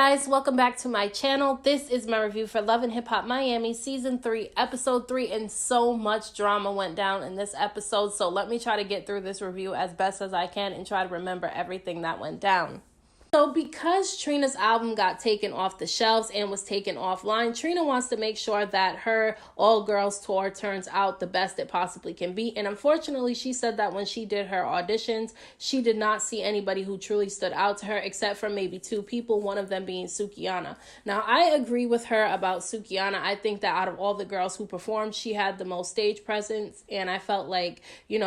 guys, welcome back to my channel. This is my review for Love and Hip Hop Miami Season 3, Episode 3, and so much drama went down in this episode, so let me try to get through this review as best as I can and try to remember everything that went down. So because Trina's album got taken off the shelves and was taken offline, Trina wants to make sure that her all-girls tour turns out the best it possibly can be. And unfortunately, she said that when she did her auditions, she did not see anybody who truly stood out to her except for maybe two people, one of them being Sukiana. Now, I agree with her about Sukiana. I think that out of all the girls who performed, she had the most stage presence, and I felt like,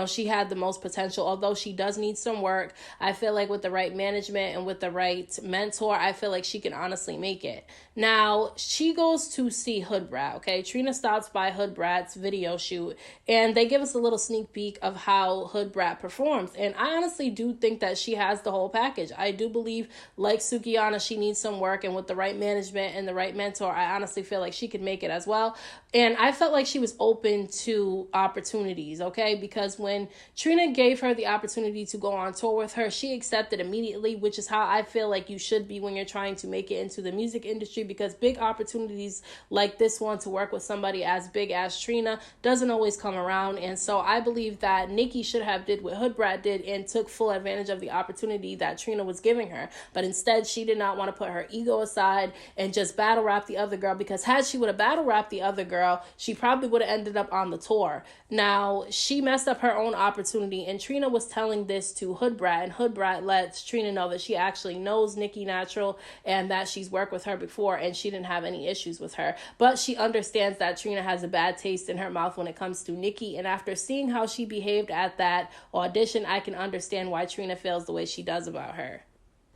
she had the most potential. Although she does need some work, I feel like with the right management and with the right mentor, I feel like she can honestly make it. Now, she goes to see Hood Brat, okay? Trina stops by Hood Brat's video shoot, and they give us a little sneak peek of how Hood Brat performs. And I honestly do think that she has the whole package. I do believe, like Sukiana, she needs some work, and with the right management and the right mentor, I honestly feel like she could make it as well. And I felt like she was open to opportunities, okay? Because when Trina gave her the opportunity to go on tour with her, she accepted immediately, which is how I feel like you should be when you're trying to make it into the music industry, because big opportunities like this one to work with somebody as big as Trina doesn't always come around. And so I believe that Nikki should have did what Hood Brat did and took full advantage of the opportunity that Trina was giving her. But instead, she did not want to put her ego aside and just battle rap the other girl, because had she would have battle rapped the other girl, she probably would have ended up on the tour. Now, she messed up her own opportunity, and Trina was telling this to Hood Brat, and Hood Brat lets Trina know that she actually knows Nikki Natural and that she's worked with her before and she didn't have any issues with her. But she understands that Trina has a bad taste in her mouth when it comes to Nikki, and after seeing how she behaved at that audition, I can understand why Trina feels the way she does about her.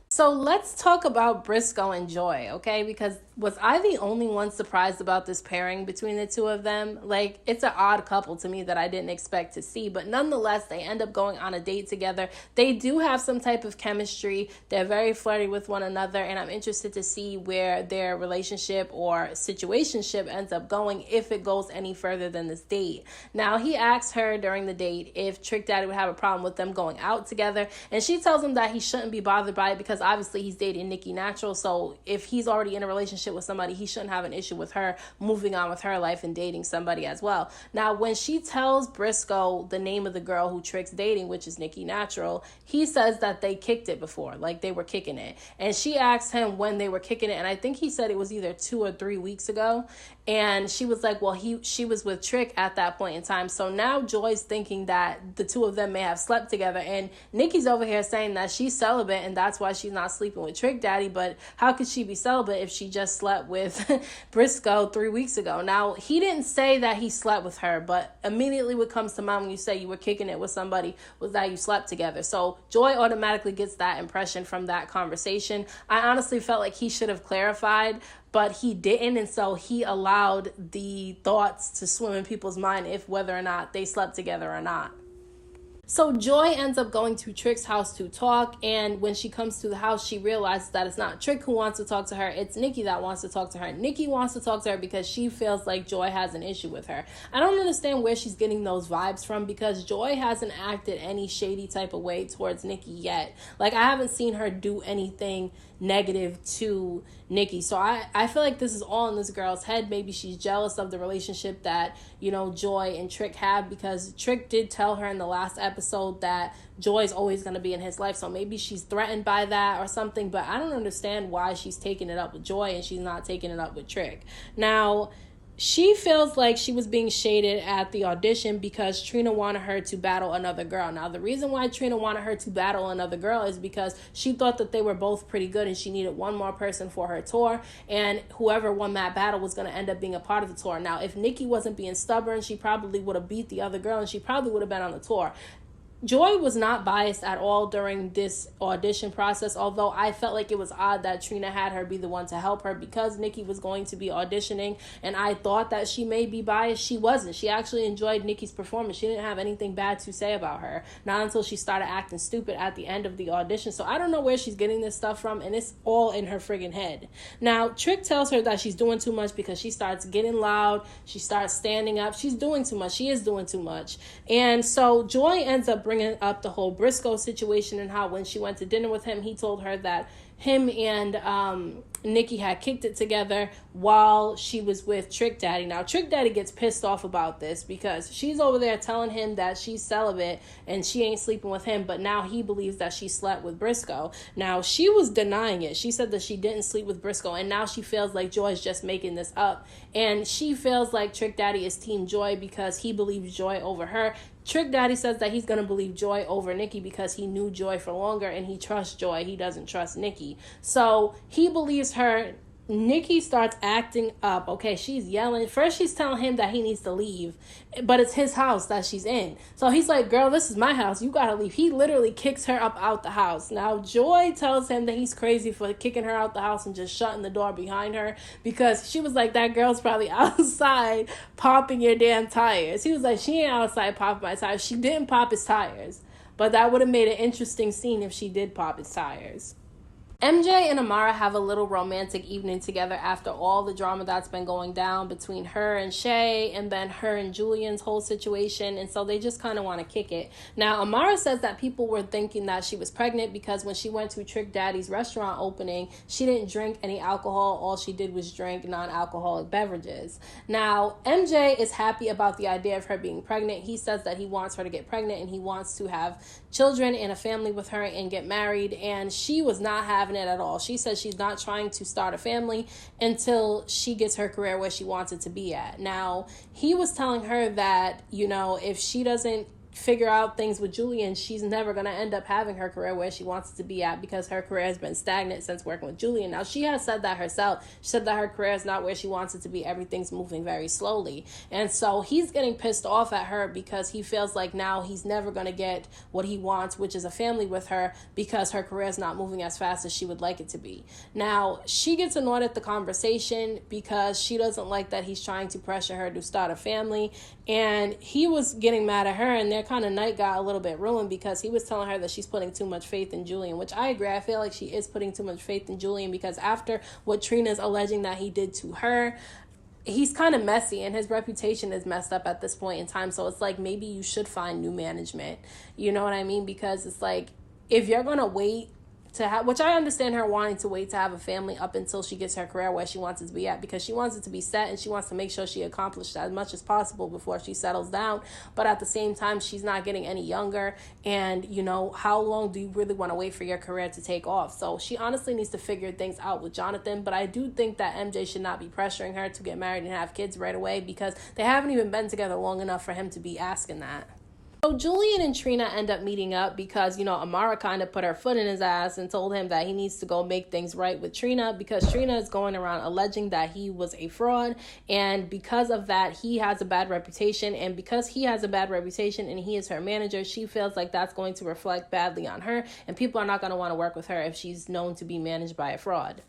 So let's talk about Brisco and Joy, okay? Because was I the only one surprised about this pairing between the two of them? Like, it's an odd couple to me that I didn't expect to see, but nonetheless, they end up going on a date together. They do have some type of chemistry. They're very flirty with one another, and I'm interested to see where their relationship or situationship ends up going, if it goes any further than this date. Now, he asks her during the date if Trick Daddy would have a problem with them going out together, and she tells him that he shouldn't be bothered by it because obviously he's dating Nikki Natural, so if he's already in a relationship with somebody, he shouldn't have an issue with her moving on with her life and dating somebody as well. Now, when she tells Brisco the name of the girl who Trick's dating, which is Nikki Natural, he says that they kicked it before, like they were kicking it. And she asked him when they were kicking it, and I think he said it was either 2 or 3 weeks ago. And she was like, well, she was with Trick at that point in time. So now Joy's thinking that the two of them may have slept together. And Nikki's over here saying that she's celibate and that's why she's not sleeping with Trick Daddy. But how could she be celibate if she just slept with Brisco 3 weeks ago? Now, he didn't say that he slept with her, but immediately what comes to mind when you say you were kicking it with somebody was that you slept together. So Joy automatically gets that impression from that conversation. I honestly felt like he should have clarified, but he didn't, and so he allowed the thoughts to swim in people's mind if whether or not they slept together or not. So Joy ends up going to Trick's house to talk, and when she comes to the house, she realizes that it's not Trick who wants to talk to her, it's Nikki that wants to talk to her. Nikki wants to talk to her because she feels like Joy has an issue with her. I don't understand where she's getting those vibes from, because Joy hasn't acted any shady type of way towards Nikki yet. Like, I haven't seen her do anything negative to Nikki. So I feel like this is all in this girl's head. Maybe she's jealous of the relationship that, Joy and Trick have, because Trick did tell her in the last episode that Joy's always going to be in his life. So maybe she's threatened by that or something, but I don't understand why she's taking it up with Joy and she's not taking it up with Trick. Now, she feels like she was being shaded at the audition because Trina wanted her to battle another girl. Now, the reason why Trina wanted her to battle another girl is because she thought that they were both pretty good and she needed one more person for her tour, and whoever won that battle was going to end up being a part of the tour. Now, if Nikki wasn't being stubborn, she probably would have beat the other girl and she probably would have been on the tour. Joy was not biased at all during this audition process, although I felt like it was odd that Trina had her be the one to help her because Nikki was going to be auditioning, and I thought that she may be biased. She wasn't. She actually enjoyed Nikki's performance. She didn't have anything bad to say about her, not until she started acting stupid at the end of the audition. So I don't know where she's getting this stuff from, and it's all in her friggin' head. Now, Trick tells her that she's doing too much because she starts getting loud. She starts standing up. She's doing too much. She is doing too much. And so Joy ends up bringing up the whole Brisco situation and how when she went to dinner with him, he told her that him and Nikki had kicked it together while she was with Trick Daddy. Now, Trick Daddy gets pissed off about this because she's over there telling him that she's celibate and she ain't sleeping with him, but now he believes that she slept with Brisco. Now, she was denying it. She said that she didn't sleep with Brisco, and now she feels like Joy's just making this up. And she feels like Trick Daddy is Team Joy because he believes Joy over her. Trick Daddy says that he's going to believe Joy over Nikki because he knew Joy for longer and he trusts Joy. He doesn't trust Nikki. So he believes her. Nikki starts acting up. Okay, she's yelling. First, she's telling him that he needs to leave, but it's his house that she's in. So he's like, girl, this is my house. You gotta leave. He literally kicks her up out the house. Now, Joy tells him that he's crazy for kicking her out the house and just shutting the door behind her because she was like, that girl's probably outside popping your damn tires. He was like, she ain't outside popping my tires. She didn't pop his tires, but that would have made an interesting scene if she did pop his tires. MJ and Amara have a little romantic evening together after all the drama that's been going down between her and Shay and then her and Julian's whole situation, and so they just kind of want to kick it. Now, Amara says that people were thinking that she was pregnant because when she went to Trick Daddy's restaurant opening, she didn't drink any alcohol. All she did was drink non-alcoholic beverages. Now, MJ is happy about the idea of her being pregnant. He says that he wants her to get pregnant and he wants to have children and a family with her and get married, and she was not having it at all. She says she's not trying to start a family until she gets her career where she wants it to be at. Now, he was telling her that, you know, if she doesn't figure out things with Julian, she's never going to end up having her career where she wants it to be at because her career has been stagnant since working with Julian. Now, she has said that herself. She said that her career is not where she wants it to be. Everything's moving very slowly. And so he's getting pissed off at her because he feels like now he's never going to get what he wants, which is a family with her, because her career is not moving as fast as she would like it to be. Now, she gets annoyed at the conversation because she doesn't like that he's trying to pressure her to start a family. And he was getting mad at her, and their kind of night got a little bit ruined because he was telling her that she's putting too much faith in Julian, which I agree. I feel like she is putting too much faith in Julian because after what Trina's alleging that he did to her, he's kind of messy and his reputation is messed up at this point in time. So it's like, maybe you should find new management. You know what I mean? Because it's like, if you're going to wait to have, which I understand her wanting to wait to have a family up until she gets her career where she wants it to be at, because she wants it to be set and she wants to make sure she accomplished as much as possible before she settles down. But at the same time, she's not getting any younger, and you know, how long do you really want to wait for your career to take off? So she honestly needs to figure things out with Jonathan. But I do think that MJ should not be pressuring her to get married and have kids right away, because they haven't even been together long enough for him to be asking that. So Julian and Trina end up meeting up because, you know, Amara kind of put her foot in his ass and told him that he needs to go make things right with Trina, because Trina is going around alleging that he was a fraud. And because of that, he has a bad reputation. And because he has a bad reputation and he is her manager, she feels like that's going to reflect badly on her. And people are not going to want to work with her if she's known to be managed by a fraud.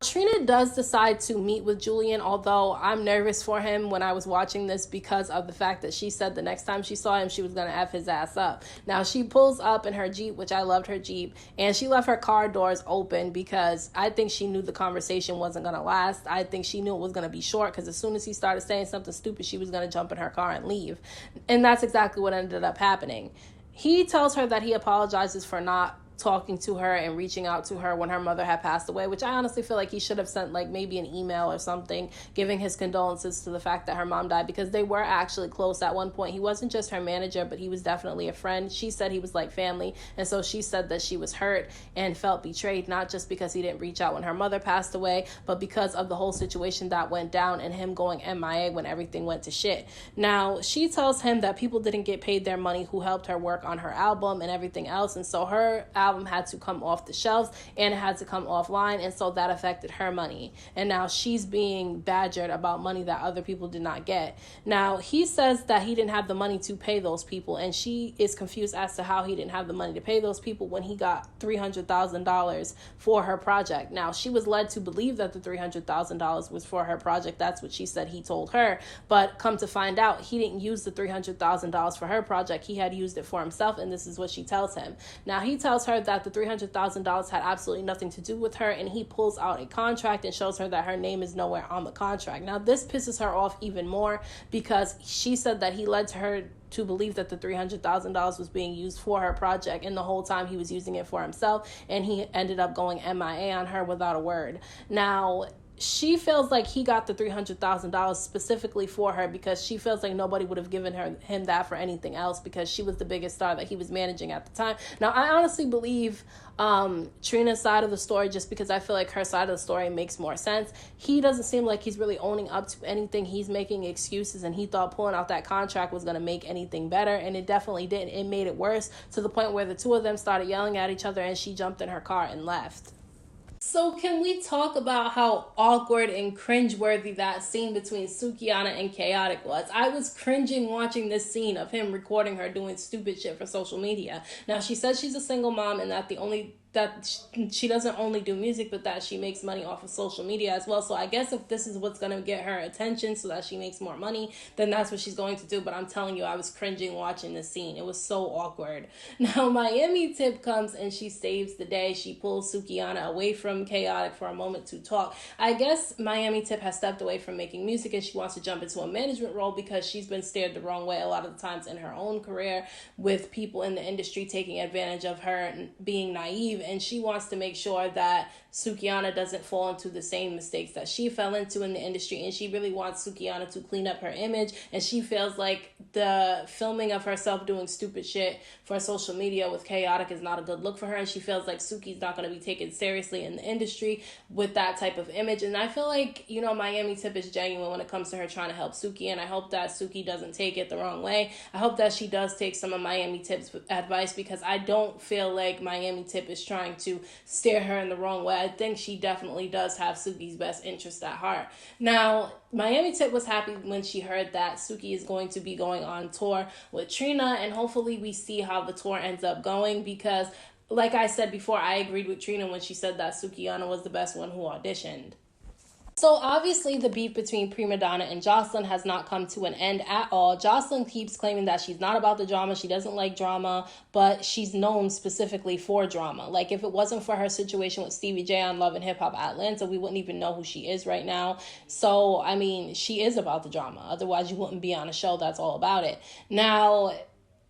Trina does decide to meet with Julian, although I'm nervous for him when I was watching this because of the fact that she said the next time she saw him, she was going to F his ass up. Now, she pulls up in her Jeep, which I loved her Jeep, and she left her car doors open because I think she knew the conversation wasn't going to last. I think she knew it was going to be short because as soon as he started saying something stupid, she was going to jump in her car and leave. And that's exactly what ended up happening. He tells her that he apologizes for not talking to her and reaching out to her when her mother had passed away, which I honestly feel like he should have sent like maybe an email or something giving his condolences to the fact that her mom died, because they were actually close at one point. He wasn't just her manager, but he was definitely a friend. She said he was like family, and so she said that she was hurt and felt betrayed, not just because he didn't reach out when her mother passed away, but because of the whole situation that went down and him going MIA when everything went to shit. Now, she tells him that people didn't get paid their money who helped her work on her album and everything else, and so her album had to come off the shelves and it had to come offline, and so that affected her money, and now she's being badgered about money that other people did not get. Now, he says that he didn't have the money to pay those people, and she is confused as to how he didn't have the money to pay those people when he got $300,000 for her project. Now, she was led to believe that the $300,000 was for her project. That's what she said he told her, but come to find out, he didn't use the $300,000 for her project. He had used it for himself, and this is what she tells him. Now, he tells her her that the $300,000 had absolutely nothing to do with her, and he pulls out a contract and shows her that her name is nowhere on the contract. Now, this pisses her off even more because she said that he led to her to believe that the $300,000 was being used for her project, and the whole time he was using it for himself, and he ended up going MIA on her without a word. Now, she feels like he got the $300,000 specifically for her because she feels like nobody would have given him that for anything else because she was the biggest star that he was managing at the time. Now, I honestly believe Trina's side of the story just because I feel like her side of the story makes more sense. He doesn't seem like he's really owning up to anything. He's making excuses, and he thought pulling out that contract was going to make anything better, and it definitely didn't. It made it worse to the point where the two of them started yelling at each other, and she jumped in her car and left. So can we talk about how awkward and cringeworthy that scene between Sukiana and Chaotic was? I was cringing watching this scene of him recording her doing stupid shit for social media. Now, she says she's a single mom and that she doesn't only do music, but that she makes money off of social media as well. So I guess if this is what's going to get her attention so that she makes more money, then that's what she's going to do. But I'm telling you, I was cringing watching this scene. It was so awkward. Now, Miami Tip comes and she saves the day. She pulls Sukiana away from Chaotic for a moment to talk. I guess Miami Tip has stepped away from making music and she wants to jump into a management role because she's been steered the wrong way a lot of the times in her own career with people in the industry taking advantage of her and being naive. And she wants to make sure that Sukiana doesn't fall into the same mistakes that she fell into in the industry, and she really wants Sukiana to clean up her image, and she feels like the filming of herself doing stupid shit for social media with Chaotic is not a good look for her, and she feels like Suki's not going to be taken seriously in the industry with that type of image. And I feel like, Miami Tip is genuine when it comes to her trying to help Suki, and I hope that Suki doesn't take it the wrong way. I hope that she does take some of Miami Tip's advice, because I don't feel like Miami Tip is trying to steer her in the wrong way. I think she definitely does have Suki's best interest at heart. Now, Miami Tip was happy when she heard that Suki is going to be going on tour with Trina, and hopefully we see how the tour ends up going, because like I said before, I agreed with Trina when she said that Sukiana was the best one who auditioned. So obviously the beef between Prima Donna and Joseline has not come to an end at all. Joseline keeps claiming that she's not about the drama. She doesn't like drama, but she's known specifically for drama. Like, if it wasn't for her situation with Stevie J on Love and Hip Hop Atlanta, we wouldn't even know who she is right now. So, I mean, she is about the drama. Otherwise, you wouldn't be on a show that's all about it. Now,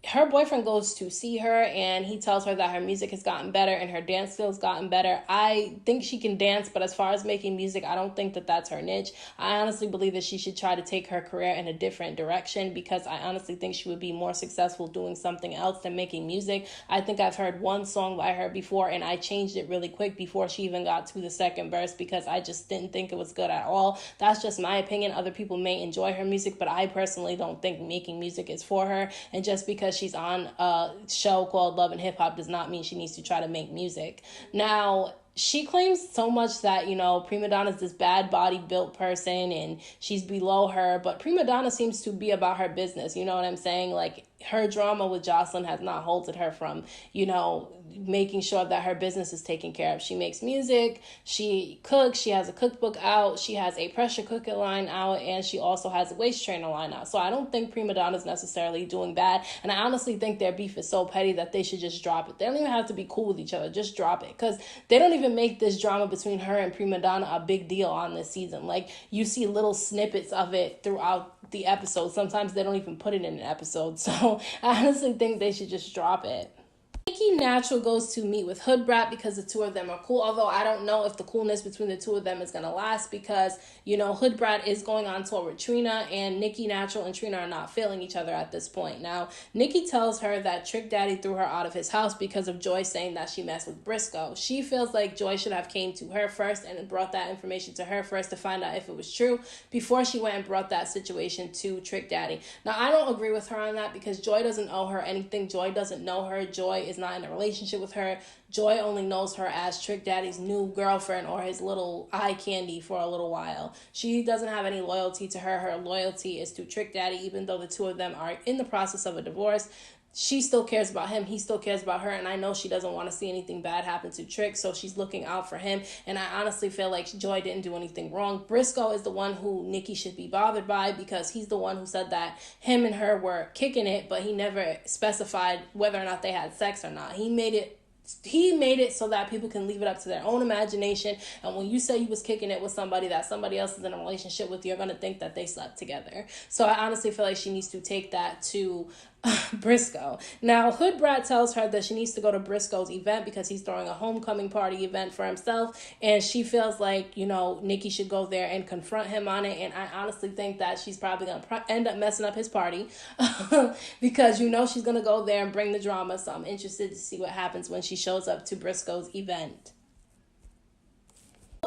her boyfriend goes to see her and he tells her that her music has gotten better and her dance skills gotten better. I think she can dance, but as far as making music, I don't think that that's her niche. I honestly believe that she should try to take her career in a different direction, because I honestly think she would be more successful doing something else than making music. I think I've heard one song by her before and I changed it really quick before she even got to the second verse, because I just didn't think it was good at all. That's just my opinion. Other people may enjoy her music, but I personally don't think making music is for her. And just because she's on a show called Love and Hip Hop does not mean she needs to try to make music. Now, she claims so much that, Prima Donna's this bad body built person and she's below her, but Prima Donna seems to be about her business. You know what I'm saying? Like, her drama with Joseline has not halted her from, making sure that her business is taken care of. She makes music, she cooks, she has a cookbook out, she has a pressure cooker line out, and she also has a waist trainer line out. So I don't think Prima Donna's necessarily doing bad, and I honestly think their beef is so petty that they should just drop it. They don't even have to be cool with each other, just drop it, because they don't even make this drama between her and Prima Donna a big deal on this season. Like, you see little snippets of it throughout the episode. Sometimes they don't even put it in an episode, so I honestly think they should just drop it. Nikki Natural goes to meet with Hood Brat because the two of them are cool, although I don't know if the coolness between the two of them is going to last, because, Hood Brat is going on tour with Trina, and Nikki Natural and Trina are not feeling each other at this point. Now, Nikki tells her that Trick Daddy threw her out of his house because of Joy saying that she messed with Brisco. She feels like Joy should have came to her first and brought that information to her first to find out if it was true before she went and brought that situation to Trick Daddy. Now, I don't agree with her on that, because Joy doesn't owe her anything. Joy doesn't know her. Joy is not in a relationship with her. Joy only knows her as Trick Daddy's new girlfriend or his little eye candy for a little while. She doesn't have any loyalty to her. Her loyalty is to Trick Daddy, even though the two of them are in the process of a divorce. She still cares about him. He still cares about her. And I know she doesn't want to see anything bad happen to Trick, so she's looking out for him. And I honestly feel like Joy didn't do anything wrong. Brisco is the one who Nikki should be bothered by, because he's the one who said that him and her were kicking it, but he never specified whether or not they had sex or not. He made it he made it so that people can leave it up to their own imagination. And when you say you was kicking it with somebody that somebody else is in a relationship with, you're going to think that they slept together. So I honestly feel like she needs to take that to Brisco. Now, Hood Brat tells her that she needs to go to Brisco's event because he's throwing a homecoming party event for himself, and she feels like, Nikki should go there and confront him on it. And I honestly think that she's probably going to end up messing up his party because she's going to go there and bring the drama. So I'm interested to see what happens when she shows up to Brisco's event.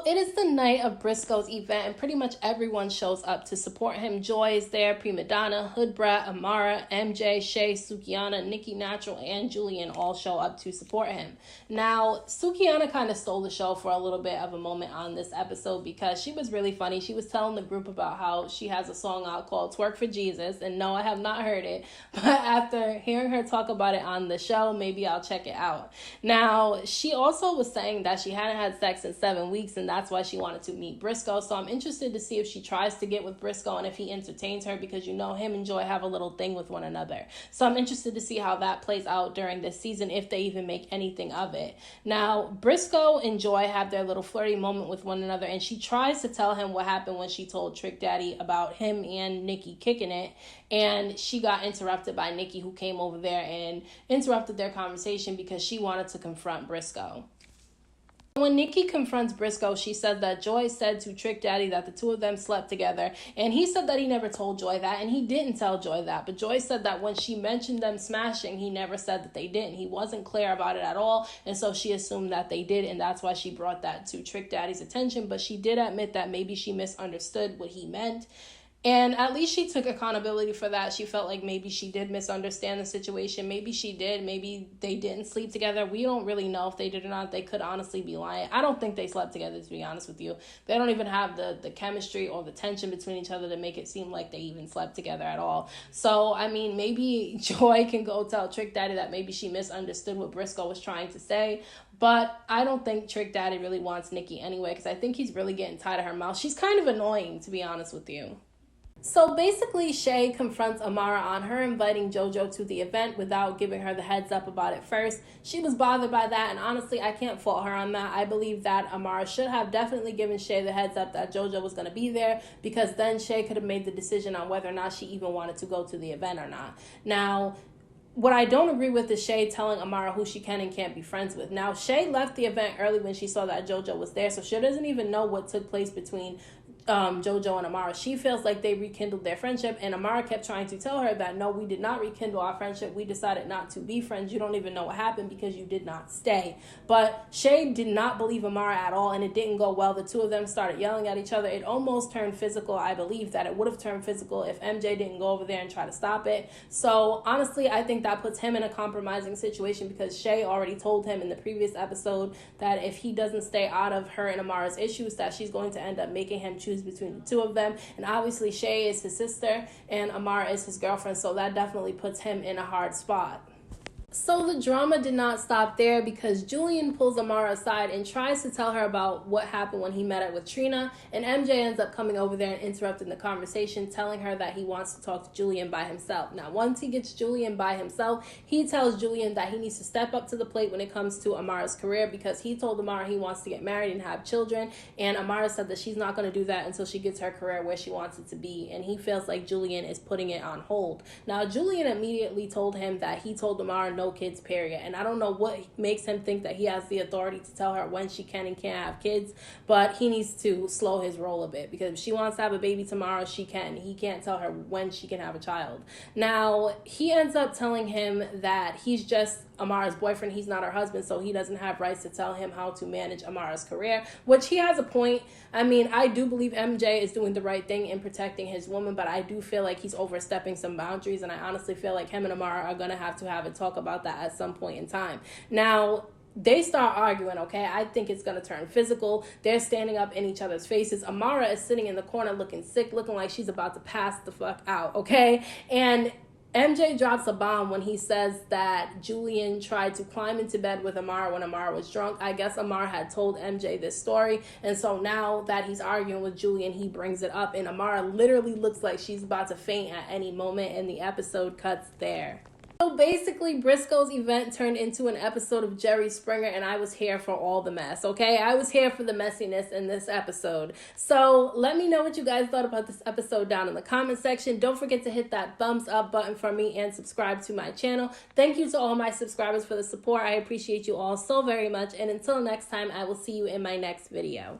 It is the night of Brisco's event, and pretty much everyone shows up to support him. Joy is there, Prima, Donna, Hood Brat, Amara, MJ, Shay, Sukiana, Nikki, Natural, and Julian all show up to support him. Now, Sukiana kind of stole the show for a little bit of a moment on this episode because she was really funny. She was telling the group about how she has a song out called Twerk for Jesus, and no, I have not heard it, but after hearing her talk about it on the show, maybe I'll check it out. Now, she also was saying that she hadn't had sex in 7 weeks, and that's why she wanted to meet Brisco. So I'm interested to see if she tries to get with Brisco and if he entertains her, because him and Joy have a little thing with one another. So I'm interested to see how that plays out during this season, if they even make anything of it. Now, Brisco and Joy have their little flirty moment with one another, and she tries to tell him what happened when she told Trick Daddy about him and Nikki kicking it, and she got interrupted by Nikki, who came over there and interrupted their conversation because she wanted to confront Brisco. When Nikki confronts Brisco, she said that Joy said to Trick Daddy that the two of them slept together, and he said that he never told Joy that, and he didn't tell Joy that, but Joy said that when she mentioned them smashing, he never said that they didn't. He wasn't clear about it at all, and so she assumed that they did, and that's why she brought that to Trick Daddy's attention, but she did admit that maybe she misunderstood what he meant. And at least she took accountability for that. She felt like maybe she did misunderstand the situation. Maybe she did. Maybe they didn't sleep together. We don't really know if they did or not. They could honestly be lying. I don't think they slept together, to be honest with you. They don't even have the chemistry or the tension between each other to make it seem like they even slept together at all. So, maybe Joy can go tell Trick Daddy that maybe she misunderstood what Brisco was trying to say. But I don't think Trick Daddy really wants Nikki anyway, because I think he's really getting tired of her mouth. She's kind of annoying, to be honest with you. So basically, Shay confronts Amara on her inviting JoJo to the event without giving her the heads up about it first. She was bothered by that, and honestly, I can't fault her on that. I believe that Amara should have definitely given Shay the heads up that JoJo was going to be there, because then Shay could have made the decision on whether or not she even wanted to go to the event or not. Now, what I don't agree with is Shay telling Amara who she can and can't be friends with. Now, Shay left the event early when she saw that JoJo was there, so she doesn't even know what took place between JoJo and Amara. She feels like they rekindled their friendship, and Amara kept trying to tell her that no, we did not rekindle our friendship. We decided not to be friends. You don't even know what happened because you did not stay. But Shay did not believe Amara at all, and it didn't go well. The two of them started yelling at each other. It almost turned physical. I believe that it would have turned physical if MJ didn't go over there and try to stop it. So honestly, I think that puts him in a compromising situation, because Shay already told him in the previous episode that if he doesn't stay out of her and Amara's issues, that she's going to end up making him choose between the two of them. And obviously Shay is his sister and Amara is his girlfriend, so that definitely puts him in a hard spot. So the drama did not stop there, because Julian pulls Amara aside and tries to tell her about what happened when he met up with Trina, and MJ ends up coming over there and interrupting the conversation, telling her that he wants to talk to Julian by himself. Now, once he gets Julian by himself, he tells Julian that he needs to step up to the plate when it comes to Amara's career, because he told Amara he wants to get married and have children, and Amara said that she's not going to do that until she gets her career where she wants it to be, and he feels like Julian is putting it on hold. Now, Julian immediately told him that he told Amara no kids, period. And I don't know what makes him think that he has the authority to tell her when she can and can't have kids, but he needs to slow his roll a bit, because if she wants to have a baby tomorrow, she can. He can't tell her when she can have a child. Now, he ends up telling him that he's just Amara's boyfriend. He's not her husband, so he doesn't have rights to tell him how to manage Amara's career, which he has a point. I do believe MJ is doing the right thing in protecting his woman, but I do feel like he's overstepping some boundaries, and I honestly feel like him and Amara are going to have a talk about that at some point in time. Now, they start arguing, okay? I think it's going to turn physical. They're standing up in each other's faces. Amara is sitting in the corner looking sick, looking like she's about to pass the fuck out, okay? And MJ drops a bomb when he says that Julian tried to climb into bed with Amara when Amara was drunk. I guess Amara had told MJ this story, and so now that he's arguing with Julian, he brings it up, and Amara literally looks like she's about to faint at any moment, and the episode cuts there. So basically, Brisco's event turned into an episode of Jerry Springer, and I was here for all the mess, okay? I was here for the messiness in this episode. So let me know what you guys thought about this episode down in the comment section. Don't forget to hit that thumbs up button for me and subscribe to my channel. Thank you to all my subscribers for the support. I appreciate you all so very much. And until next time, I will see you in my next video.